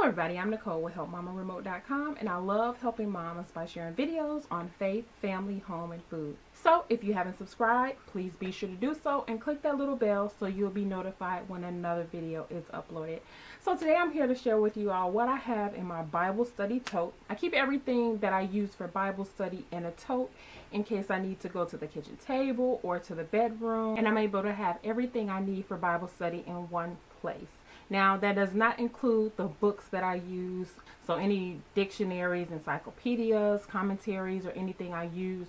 Hello everybody, I'm Nicole with HelpMamaRemote.com, and I love helping mamas by sharing videos on faith, family, home, and food. So if you haven't subscribed, please be sure to do so and click that little bell so you'll be notified when another video is uploaded. So today I'm here to share with you all what I have in my Bible study tote. I keep everything that I use for Bible study in a tote in case I need to go to the kitchen table or to the bedroom, and I'm able to have everything I need for Bible study in one place. Now, that does not include the books that I use, so any dictionaries, encyclopedias, commentaries, or anything I use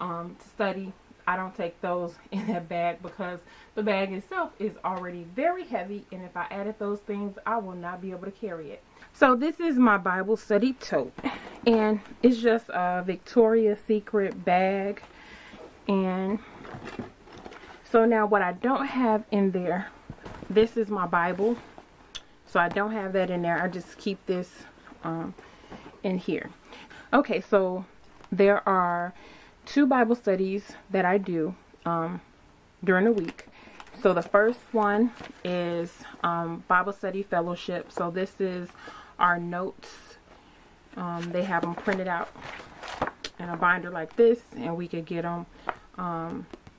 to study, I don't take those in that bag because the bag itself is already very heavy, and if I added those things, I will not be able to carry it. So this is my Bible study tote, and it's just a Victoria's Secret bag. And so now what I don't have in there, this is my Bible. So I don't have that in there. I just keep this in here. Okay, so there are 2 Bible studies that I do during the week. So the first one is Bible Study Fellowship. So this is our notes. They have them printed out in a binder like this, and we could get them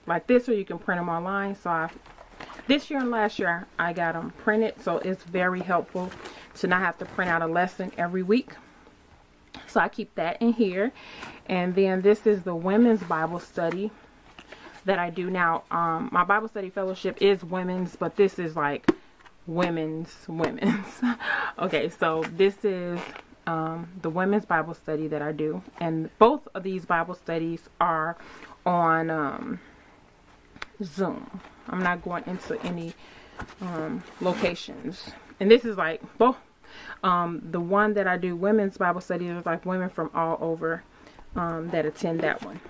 like this, or you can print them online. So this year and last year I got them printed, so it's very helpful to not have to print out a lesson every week. So I keep that in here. And then this is the women's Bible study that I do now. My Bible Study Fellowship is women's, but this is like women's. Okay, so this is the women's Bible study that I do, and both of these Bible studies are on Zoom. I'm not going into any locations. And this is like both. The one that I do, women's Bible study, is like women from all over that attend that one.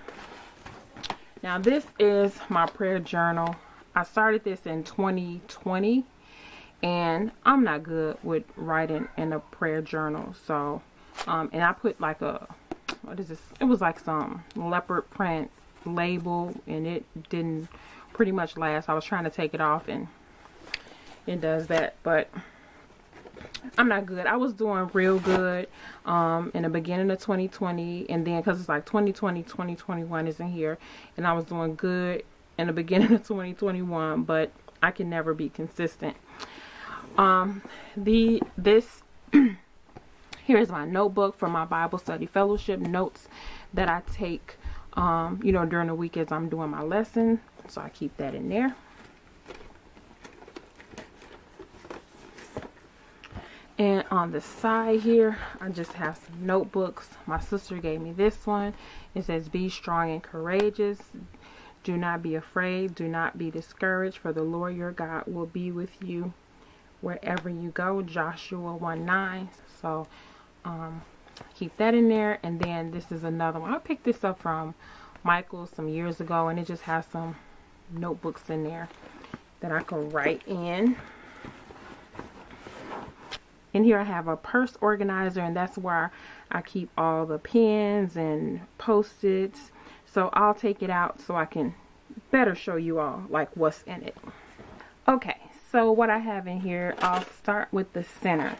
Now this is my prayer journal. I started this in 2020, and I'm not good with writing in a prayer journal. So, and I put like what is this? It was like some leopard print label, and it didn't pretty much last. I was trying to take it off, and it does that, but I'm not good. I was doing real good in the beginning of 2020, and then because it's like 2020, 2021 isn't here, and I was doing good in the beginning of 2021, but I can never be consistent. This here's my notebook for my Bible Study Fellowship notes that I take during the week as I'm doing my lesson. So I keep that in there. And on the side here, I just have some notebooks. My sister gave me this one. It says, "Be strong and courageous. Do not be afraid. Do not be discouraged, for the Lord your God will be with you wherever you go." Joshua 1:9. So keep that in there. And then this is another one. I picked this up from Michael's some years ago, and it just has some notebooks in there that I can write in. In here I have a purse organizer, and that's where I keep all the pens and post-its. So I'll take it out so I can better show you all like what's in it. Okay, so what I have in here, I'll start with the center.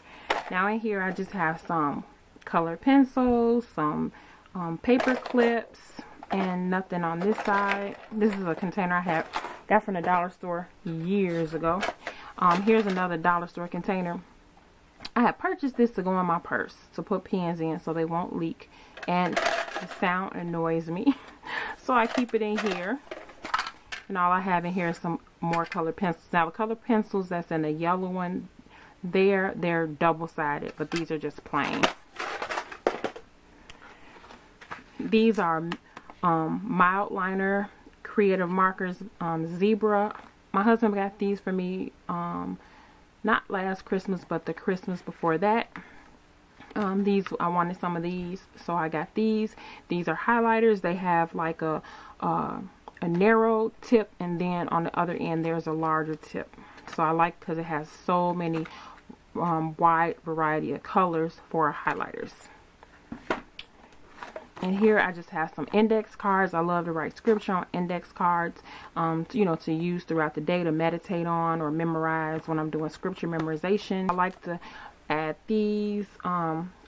Now in here I just have some colored pencils, some paper clips, and nothing on this side. This is a container I got from the dollar store years ago. Here's another dollar store container. I have purchased this to go in my purse to put pens in so they won't leak, and the sound annoys me. So I keep it in here. And all I have in here is some more colored pencils. Now the colored pencils that's in the yellow one, they're double-sided, but these are just plain. These are mild liner creative markers, Zebra. My husband got these for me not last Christmas, but the Christmas before that. I wanted some of these, so I got these. These are highlighters. They have like a narrow tip, and then on the other end there's a larger tip. So I like because it has so many wide variety of colors for highlighters. And here I just have some index cards. I love to write scripture on index cards, to use throughout the day to meditate on or memorize when I'm doing scripture memorization. I like to add these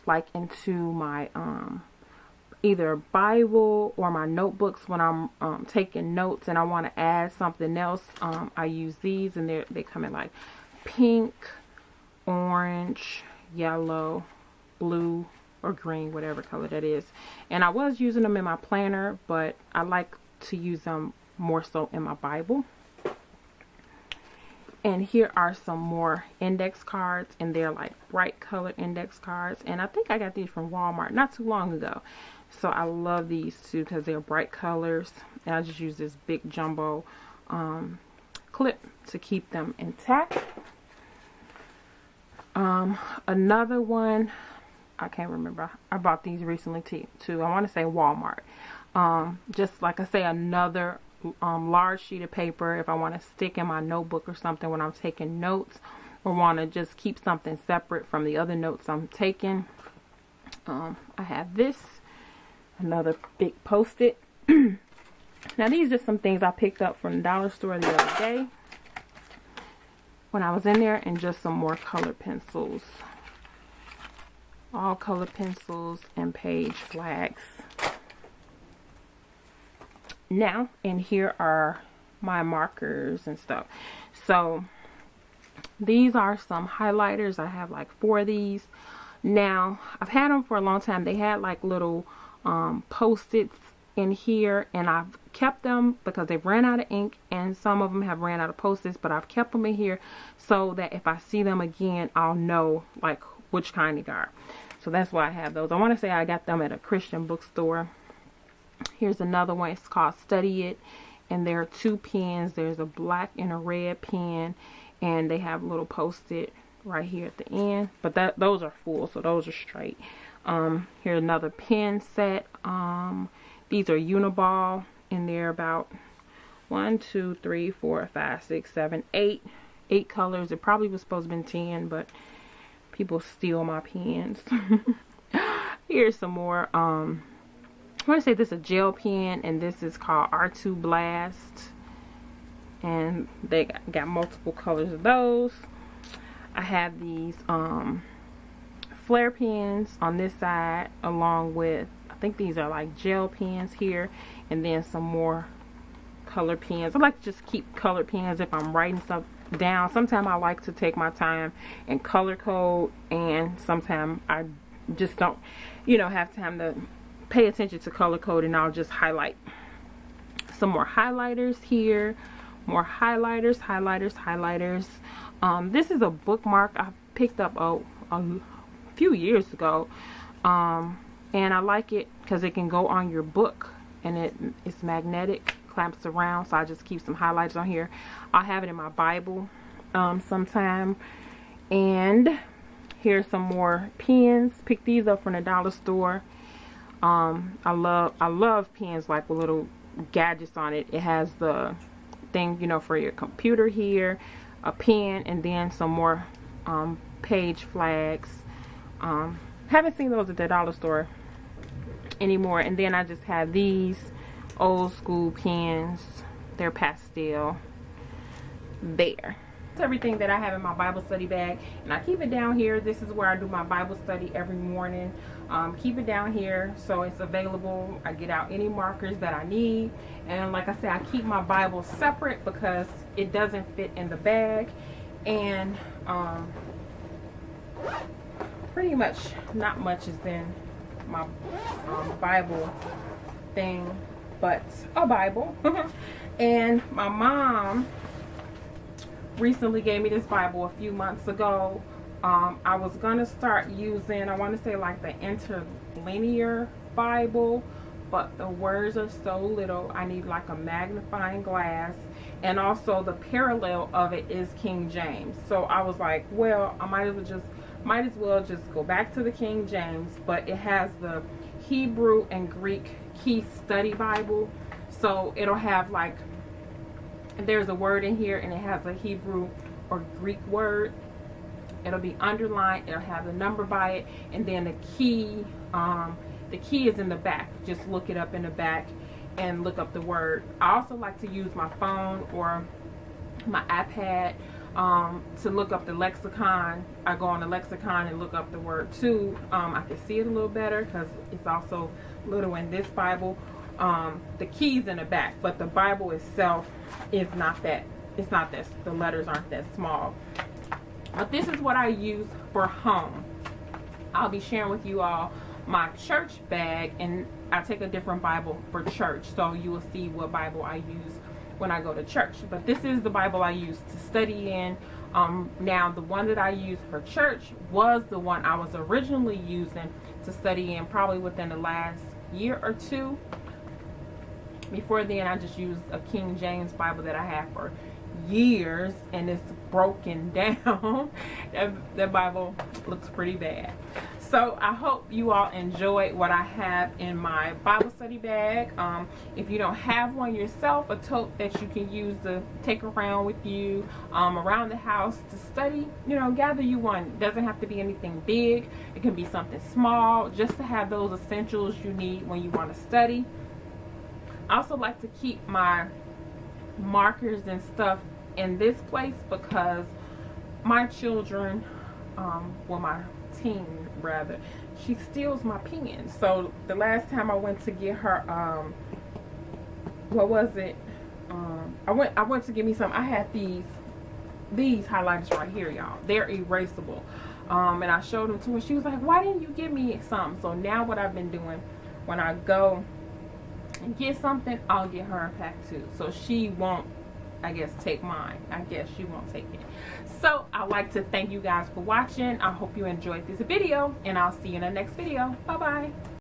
like into my either Bible or my notebooks when I'm taking notes and I want to add something else. I use these, and they come in like pink, orange, yellow, blue, or green, whatever color that is. And I was using them in my planner, but I like to use them more so in my Bible. And here are some more index cards, and they're like bright color index cards, and I think I got these from Walmart not too long ago. So I love these too because they're bright colors, and I just use this big jumbo clip to keep them intact. Another one, I can't remember, I bought these recently too. I want to say Walmart. Just like I say, another large sheet of paper if I want to stick in my notebook or something when I'm taking notes, or want to just keep something separate from the other notes I'm taking. I have this, another big post-it. Now these are some things I picked up from the dollar store the other day when I was in there, and just some more color pencils, all color pencils and page flags. Now, and here are my markers and stuff. So these are some highlighters. I have like 4 of these. Now, I've had them for a long time. They had like little post-its in here, and I've kept them because they've ran out of ink, and some of them have ran out of post-its, but I've kept them in here so that if I see them again, I'll know like which kind they are. So that's why I have those. I want to say I got them at a Christian bookstore. Here's another one. It's called Study It, and there are 2 pens. There's a black and a red pen, and they have a little post-it right here at the end, but those are full, so those are straight. Here's another pen set. These are Uniball, and they're about 1, 2, 3, 4, 5, 6, 7, 8 colors. It probably was supposed to be 10, but people steal my pens. Here's some more. I want to say this is a gel pen, and this is called R2 Blast, and they got multiple colors of those. I have these flare pens on this side, along with, I think these are like gel pens here, and then some more color pens. I like to just keep color pens if I'm writing stuff down. Sometimes I like to take my time and color code, and sometimes I just don't, have time to pay attention to color code, and I'll just highlight. Some more highlighters here, more highlighters. This is a bookmark I picked up a few years ago, and I like it because it can go on your book, and it's magnetic, clamps around, so I just keep some highlights on here. I'll have it in my Bible sometime. And here's some more pens. Pick these up from the dollar store. I love pens like with little gadgets on it. It has the thing, for your computer here, a pen, and then some more page flags. Haven't seen those at the dollar store anymore. And then I just have these old school pens. They're pastel. There. That's everything that I have in my Bible study bag, and I keep it down here. This is where I do my Bible study every morning. Keep it down here so it's available. I get out any markers that I need, and like I said, I keep my Bible separate because it doesn't fit in the bag. And pretty much not much is in my Bible thing, but a Bible. And my mom recently gave me this Bible a few months ago. I was gonna start using, I want to say like the interlinear Bible, but the words are so little. I need like a magnifying glass, and also the parallel of it is King James. So I was like, well, I might as well just go back to the King James, but it has the Hebrew and Greek Key Study Bible, so it'll have like, there's a word in here and it has a Hebrew or Greek word. It'll be underlined, it'll have the number by it, and then the key is in the back. Just look it up in the back and look up the word. I also like to use my phone or my iPad to look up the lexicon. I go on the lexicon and look up the word to. I can see it a little better because it's also little in this Bible. The key's in the back, but the Bible itself is not that. It's not that. The letters aren't that small. But this is what I use for home. I'll be sharing with you all my church bag, and I take a different Bible for church, so you will see what Bible I use when I go to church. But this is the Bible I use to study in. Now the one that I use for church was the one I was originally using to study in probably within the last year or two. Before then, I just used a King James Bible that I had for years, and it's broken down. that Bible looks pretty bad. So I hope you all enjoyed what I have in my Bible study bag. If you don't have one yourself, a tote that you can use to take around with you around the house to study, you know, gather you one. It doesn't have to be anything big. It can be something small, just to have those essentials you need when you want to study. I also like to keep my markers and stuff in this place because my children, well, my teen rather, she steals my pens. So the last time I went to get her, what was it? I went to get me some. I had these highlighters right here, y'all. They're erasable. And I showed them to her. She was like, "Why didn't you give me some?" So now what I've been doing, when I go and get something, I'll get her a pack too. So she won't, I guess, take mine. I guess she won't take it. So I'd like to thank you guys for watching. I hope you enjoyed this video, and I'll see you in the next video. Bye bye.